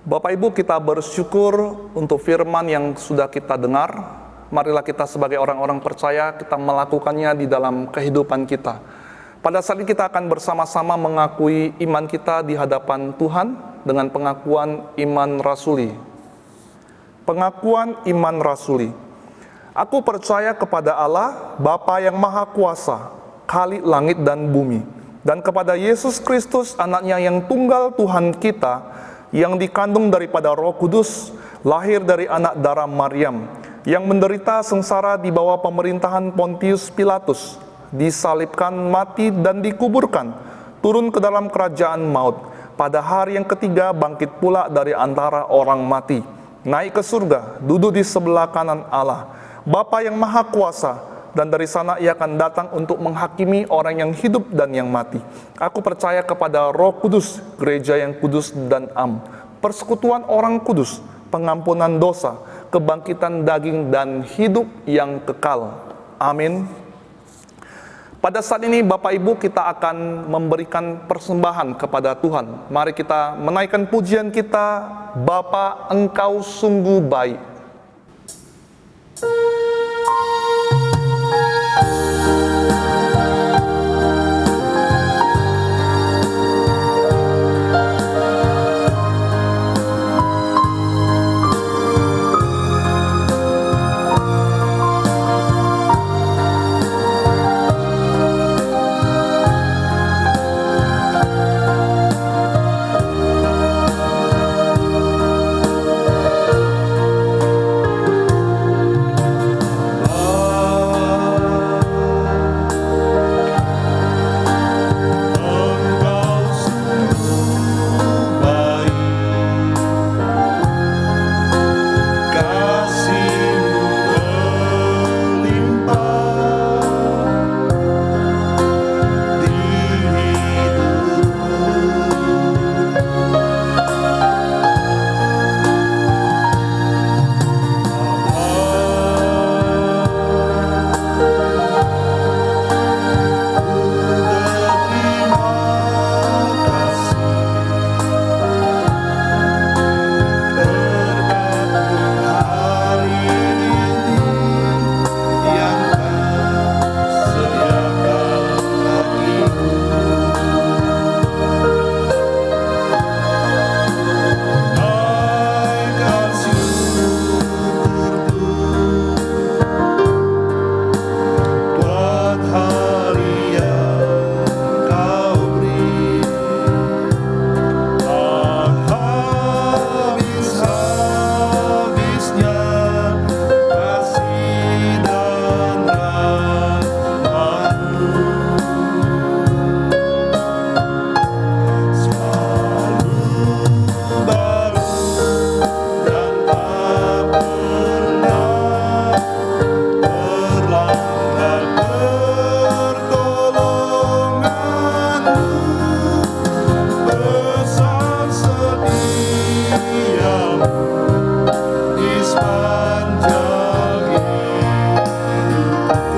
Bapak Ibu, kita bersyukur untuk firman yang sudah kita dengar. Marilah kita sebagai orang-orang percaya, kita melakukannya di dalam kehidupan kita. Pada saat ini kita akan bersama-sama mengakui iman kita di hadapan Tuhan dengan pengakuan iman rasuli. Pengakuan iman rasuli. Aku percaya kepada Allah, Bapa yang Maha Kuasa, Khalik langit dan bumi, dan kepada Yesus Kristus, anaknya yang tunggal Tuhan kita, yang dikandung daripada Roh Kudus, lahir dari anak darah Maryam, yang menderita sengsara di bawah pemerintahan Pontius Pilatus, disalibkan, mati, dan dikuburkan, turun ke dalam kerajaan maut, pada hari yang ketiga bangkit pula dari antara orang mati, naik ke surga, duduk di sebelah kanan Allah, Bapa yang Maha Kuasa, dan dari sana Ia akan datang untuk menghakimi orang yang hidup dan yang mati. Aku percaya kepada Roh Kudus, gereja yang kudus dan am, persekutuan orang kudus, pengampunan dosa, kebangkitan daging, dan hidup yang kekal. Amin. Pada saat ini Bapak Ibu, kita akan memberikan persembahan kepada Tuhan. Mari kita menaikkan pujian kita, Bapa Engkau sungguh baik.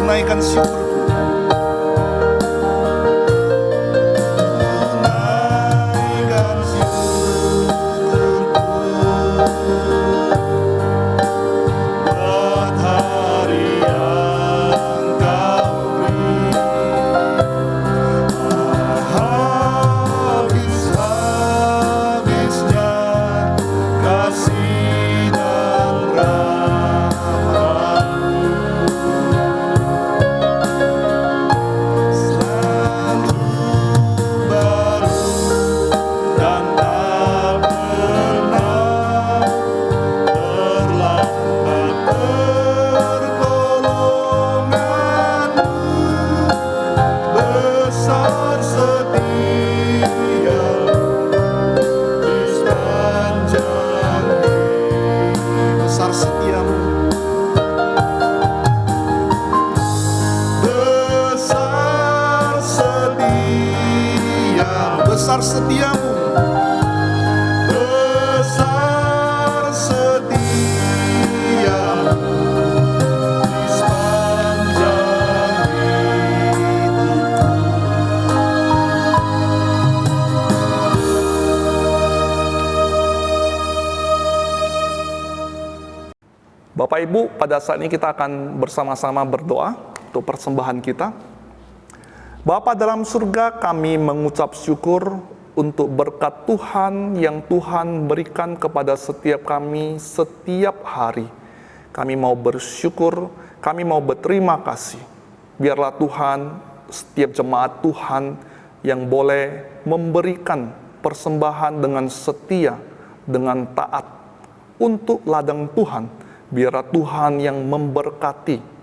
Tunaikan syukur. Tunaikan syukur. besar setiamu, besar setiamu di sepanjang hidupku. Bapak Ibu, pada saat ini kita akan bersama-sama berdoa untuk persembahan kita. Bapa dalam surga, kami mengucap syukur untuk berkat Tuhan yang Tuhan berikan kepada setiap kami setiap hari. Kami mau bersyukur, kami mau berterima kasih. Biarlah Tuhan, setiap jemaat Tuhan yang boleh memberikan persembahan dengan setia, dengan taat untuk ladang Tuhan. Biarlah Tuhan yang memberkati,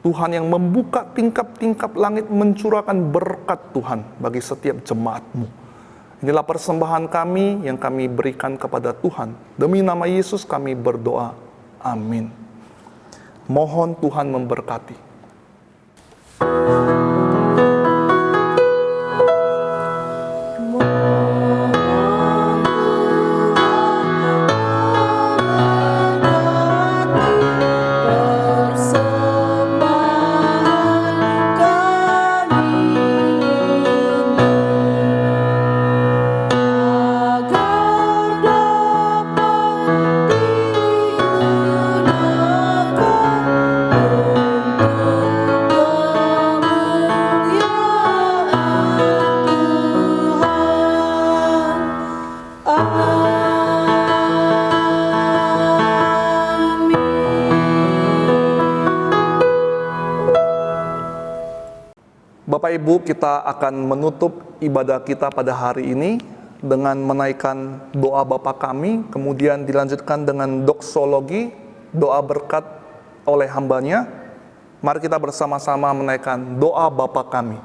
Tuhan yang membuka tingkap-tingkap langit, mencurahkan berkat Tuhan bagi setiap jemaat-Mu. Inilah persembahan kami yang kami berikan kepada Tuhan. Demi nama Yesus kami berdoa. Amin. Mohon Tuhan memberkati. Bapak Ibu, kita akan menutup ibadah kita pada hari ini dengan menaikkan doa Bapa kami, kemudian dilanjutkan dengan doksologi, doa berkat oleh hambanya. Mari kita bersama-sama menaikkan doa Bapa kami.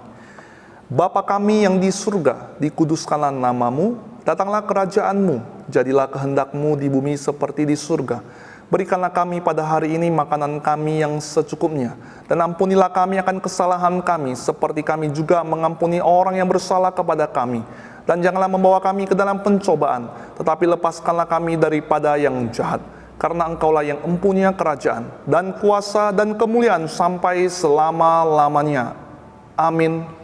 Bapa kami yang di surga, dikuduskanlah namamu, datanglah kerajaanmu, jadilah kehendakmu di bumi seperti di surga. Berikanlah kami pada hari ini makanan kami yang secukupnya, dan ampunilah kami akan kesalahan kami, seperti kami juga mengampuni orang yang bersalah kepada kami. Dan janganlah membawa kami ke dalam pencobaan, tetapi lepaskanlah kami daripada yang jahat. Karena Engkaulah yang mempunyai kerajaan, dan kuasa, dan kemuliaan sampai selama-lamanya. Amin.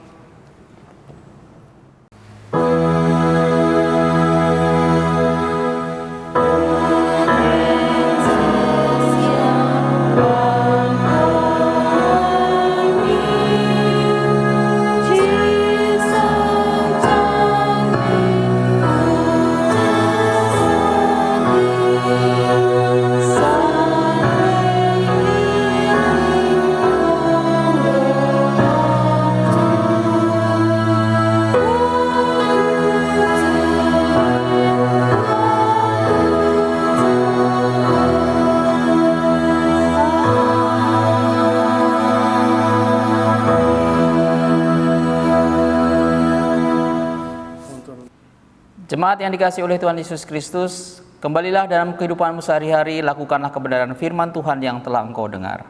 Jemaat yang dikasihi oleh Tuhan Yesus Kristus, kembalilah dalam kehidupanmu sehari-hari, lakukanlah kebenaran firman Tuhan yang telah engkau dengar.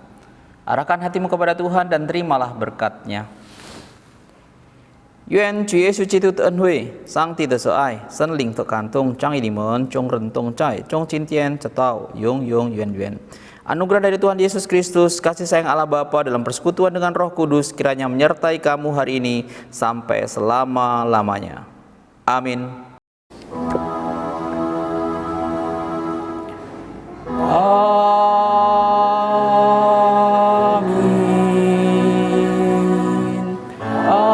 Arahkan hatimu kepada Tuhan dan terimalah berkat-Nya. Yuan Chủ Giêsu Kitô ân huệ, sang帝的慈爱，生灵的感动，将与你们众人同在，从今天直到永永远远。Anugerah dari Tuhan Yesus Kristus, kasih sayang Allah Bapa dalam persekutuan dengan Roh Kudus kiranya menyertai kamu hari ini sampai selama-lamanya. Amin. Amin. Amin. Amin.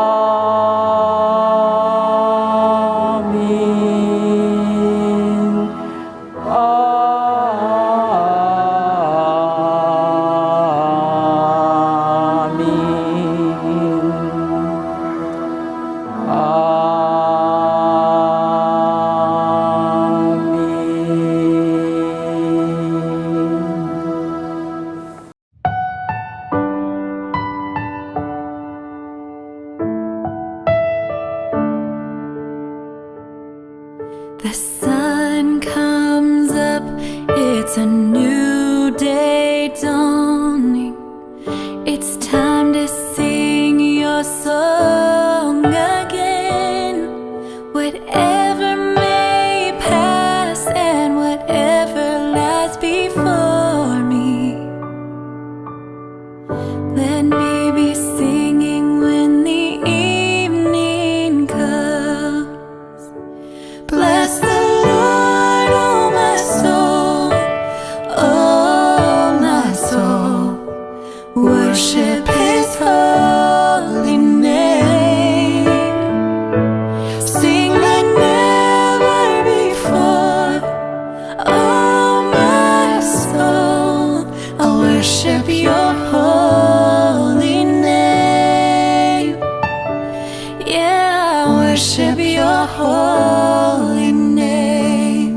holy name.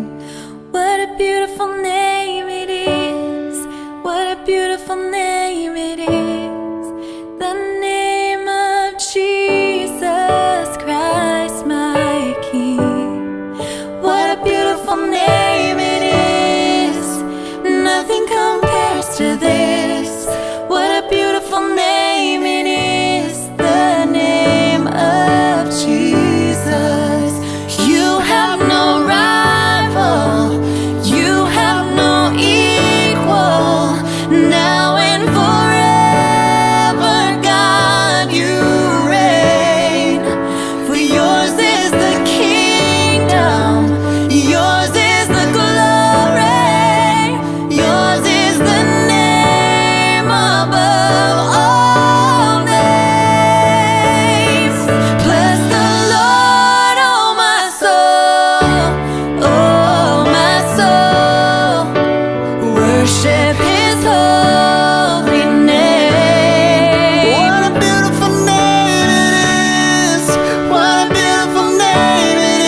What a beautiful name it is. What a beautiful name it is. The name of Jesus Christ, my King. What a beautiful name it is. Nothing compares to this. What a beautiful name it is. The name of Jesus. You have no rival. You have no equal. Now and forever, God, you reign. For yours is the kingdom. Yours is the glory. Yours is the name above all names. Bless the Lord, oh my soul. Oh my soul. Worship His holy name. What a beautiful name it is. What a beautiful name it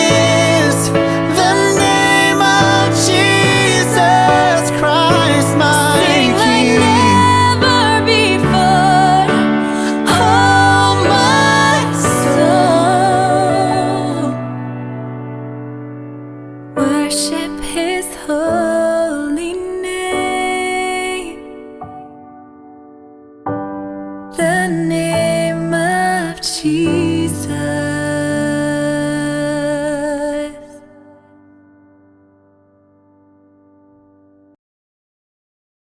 is. The name of Jesus Christ, my King. Like never before. Oh my soul. Worship His holy name. The name of Jesus.